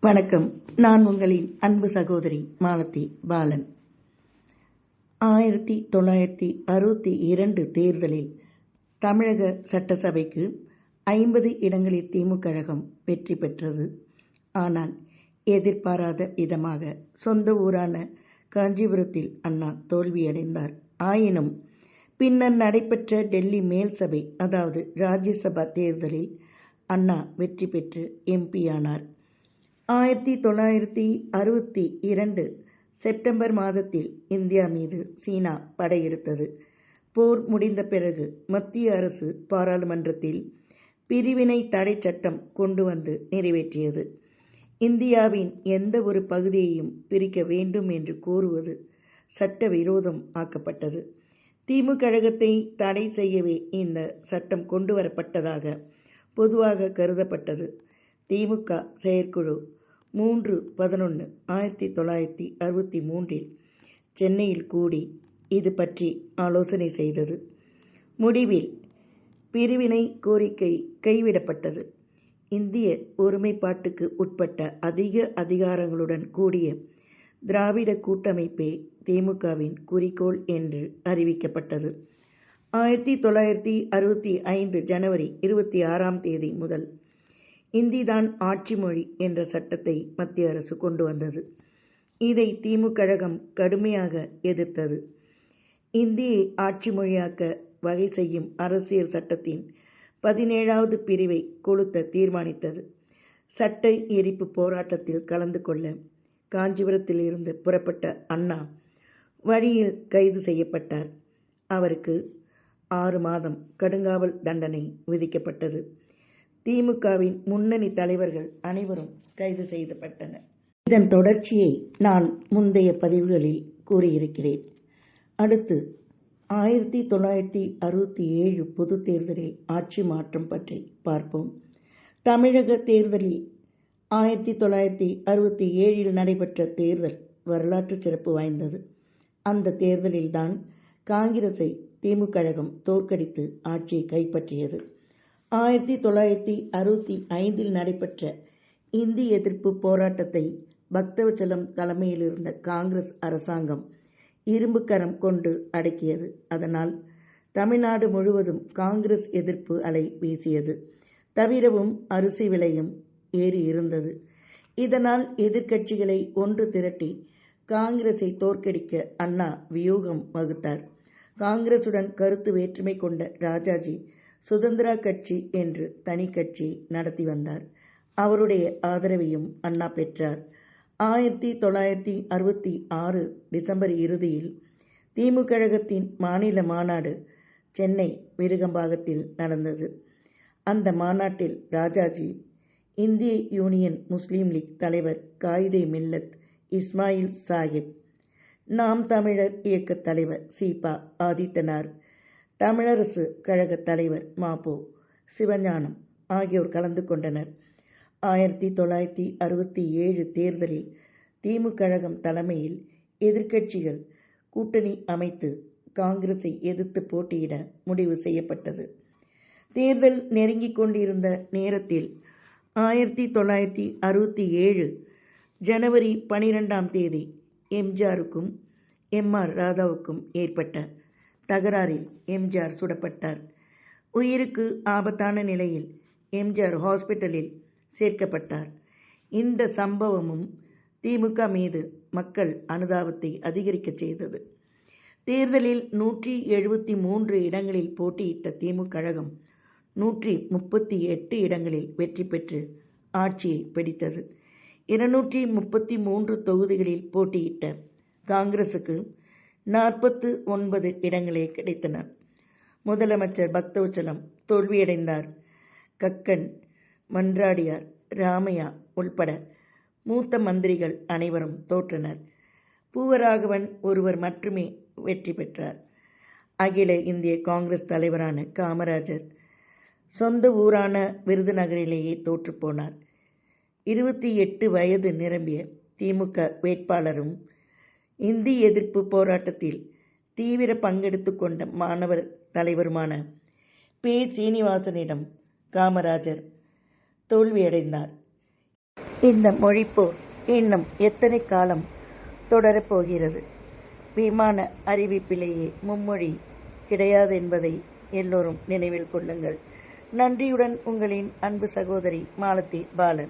வணக்கம். நான் உங்களின் அன்பு சகோதரி மாலதி பாலன். 1962 தேர்தலில் தமிழக சட்டசபைக்கு 50 இடங்களில் திமுக கழகம் வெற்றி பெற்றது. ஆனால் எதிர்பாராத விதமாக சொந்த ஊரான காஞ்சிபுரத்தில் அண்ணா தோல்வியடைந்தார். ஆயினும் பின்னர் நடைபெற்ற டெல்லி மேல்சபை அதாவது ராஜ்யசபா தேர்தலில் அண்ணா வெற்றி பெற்று எம்பி ஆனார். 1962 செப்டம்பர் மாதத்தில் இந்தியா மீது சீனா படையெடுத்தது. போர் முடிந்த பிறகு மத்திய அரசு பாராளுமன்றத்தில் பிரிவினை தடை சட்டம் கொண்டு வந்து நிறைவேற்றியது. இந்தியாவின் எந்த ஒரு பகுதியையும் பிரிக்க வேண்டும் என்று கோருவது சட்டவிரோதம் ஆக்கப்பட்டது. திமுக கழகத்தை தடை செய்யவே இந்த சட்டம் கொண்டு வரப்பட்டதாக பொதுவாக கருதப்பட்டது. திமுக செயற்குழு 3/11/1963 சென்னையில் கூடி இது பற்றி ஆலோசனை செய்தது. முடிவில் பிரிவினை கோரிக்கை கைவிடப்பட்டது. இந்திய ஒருமைப்பாட்டுக்கு உட்பட்ட அதிக அதிகாரங்களுடன் கூடிய திராவிட கூட்டமைப்பே திமுகவின் குறிக்கோள் என்று அறிவிக்கப்பட்டது. 1965 ஜனவரி 26 முதல் இந்திதான் ஆட்சி மொழி என்ற சட்டத்தை மத்திய அரசு கொண்டு வந்தது. இதை திமுக கழகம் கடுமையாக எதிர்த்தது. இந்தியை ஆட்சி மொழியாக்க வகை செய்யும் அரசியல் சட்டத்தின் 17வது பிரிவை கொளுத்த தீர்மானித்தது. சட்ட எரிப்பு போராட்டத்தில் கலந்து கொள்ள காஞ்சிபுரத்தில் இருந்து புறப்பட்ட அண்ணா வழியில் கைது செய்யப்பட்டார். அவருக்கு 6 மாதம் கடுங்காவல் தண்டனை விதிக்கப்பட்டது. திமுகவின் முன்னணி தலைவர்கள் அனைவரும் கைது செய்யப்பட்டனர். இதன் தொடர்ச்சியை நான் முந்தைய பதிவுகளில் கூறியிருக்கிறேன். அடுத்து 1967 பொது தேர்தலில் ஆட்சி மாற்றம் பற்றி பார்ப்போம். தமிழக தேர்தலில் 1967 நடைபெற்ற தேர்தல் வரலாற்று சிறப்பு வாய்ந்தது. அந்த தேர்தலில்தான் காங்கிரஸை திமுக கழகம் தோற்கடித்து ஆட்சியை கைப்பற்றியது. 1965 நடைபெற்ற இந்தி எதிர்ப்பு போராட்டத்தை பக்தவச்சலம் தலைமையில் இருந்த காங்கிரஸ் அரசாங்கம் இரும்பு கரம் கொண்டு அடக்கியது. அதனால் தமிழ்நாடு முழுவதும் காங்கிரஸ் எதிர்ப்பு அலை வீசியது. தவிரவும் அரிசி விலையும் ஏறி இருந்தது. இதனால் எதிர்க்கட்சிகளை ஒன்று திரட்டி காங்கிரஸை தோற்கடிக்க அண்ணா வியூகம் வகுத்தார். காங்கிரசுடன் கருத்து வேற்றுமை கொண்ட ராஜாஜி சுதந்திரா கட்சி என்று தனி கட்சி நடத்தி வந்தார். அவருடைய ஆதரவையும் அண்ணா பெற்றார். 1966 டிசம்பர் இறுதியில் திமுக கழகத்தின் மாநில மாநாடு சென்னை விருகம்பாக்கத்தில் நடந்தது. அந்த மாநாட்டில் ராஜாஜி, இந்திய யூனியன் முஸ்லீம் லீக் தலைவர் காயிதே மில்லத் இஸ்மாயில் சாஹிப், நாம் தமிழர் இயக்க தலைவர் சீபா ஆதித்தனார், தமிழரசு கழக தலைவர் மாபோ சிவஞானம் ஆகியோர் கலந்து கொண்டனர். 1967 தேர்தலில் திமுக கழகம் தலைமையில் எதிர்க்கட்சிகள் கூட்டணி அமைத்து காங்கிரஸை எதிர்த்து போட்டியிட முடிவு செய்யப்பட்டது. தேர்தல் நெருங்கிக் கொண்டிருந்த நேரத்தில் 1967 ஜனவரி 12 எம்ஜிஆருக்கும் எம்.ஆர். ராதாவுக்கும் ஏற்பட்ட தகராறில் எம்ஜிஆர் சுடப்பட்டார். உயிருக்கு ஆபத்தான நிலையில் எம்ஜிஆர் ஹாஸ்பிட்டலில் சேர்க்கப்பட்டார். இந்த சம்பவமும் திமுக மீது மக்கள் அனுதாபத்தை அதிகரிக்க செய்தது. தேர்தலில் 173 இடங்களில் போட்டியிட்ட திமுக கழகம் 138 இடங்களில் வெற்றி பெற்று ஆட்சியை பிடித்தது. 233 தொகுதிகளில் போட்டியிட்ட காங்கிரசுக்கு 49 இடங்களே கிடைத்தன. முதலமைச்சர் பக்தவச்சலம் தோல்வியடைந்தார். கக்கன், மன்றாடியார், ராமையா உள்பட மூத்த மந்திரிகள் அனைவரும் தோற்றனர். பூவராகவன் ஒருவர் மட்டுமே வெற்றி பெற்றார். அகில இந்திய காங்கிரஸ் தலைவரான காமராஜர் சொந்த ஊரான விருதுநகரிலேயே தோற்றுப்போனார். 28 வயது நிரம்பிய திமுக வேட்பாளரும் இந்தி எதிர்ப்பு போராட்டத்தில் தீவிர பங்கெடுத்து கொண்ட மாணவர் தலைவருமான பே. சீனிவாசனிடம் காமராஜர் தோல்வியடைந்தார். இந்த மொழிப்போர் இன்னும் எத்தனை காலம் தொடரப்போகிறது? விமான அறிவிப்பிலேயே மும்மொழி கிடையாது என்பதை எல்லோரும் நினைவில் கொள்ளுங்கள். நன்றியுடன் உங்களின் அன்பு சகோதரி மாலதி பாலன்.